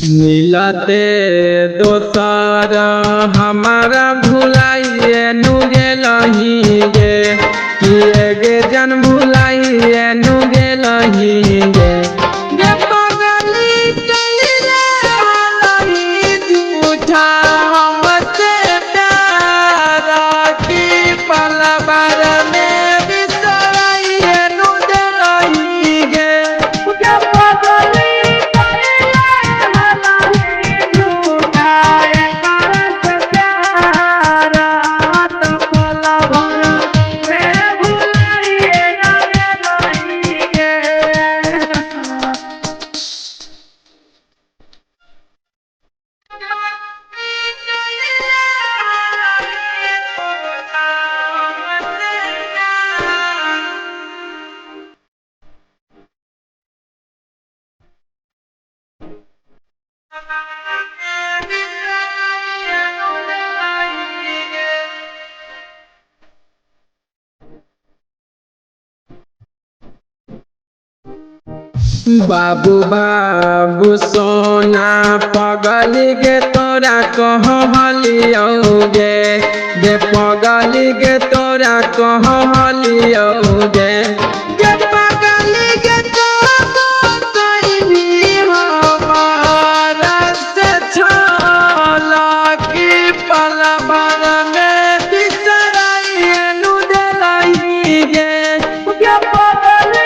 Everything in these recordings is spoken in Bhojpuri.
मिलते दोसर हमारा भुलाइए नु गेलही गे, किए गे जन भुलाइए नु गेलही गे। गे पगली कइले वालही झूठा हमसे प्यार, की पल भर में बिसराइए नु देलही गे। गे पगली बाबू बाबू सोना पगली गे तोरा कहलियो गे, गे पगली गे तोरा कहलियो गे। गे पगली गे से छला की पल भर में बिसराइए नु देलही गे। गे पगली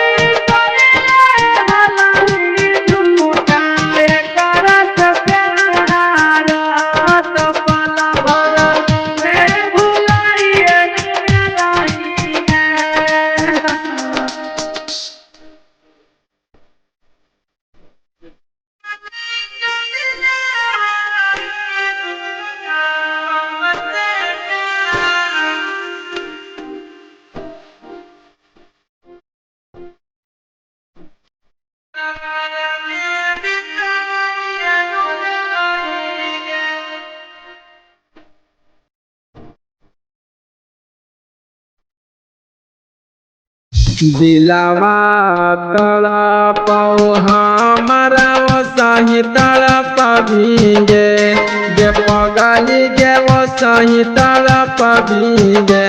दिलावा तड़पाओ हमारा वो सही तड़प गे, गे पगली गे वो सही तड़प गे।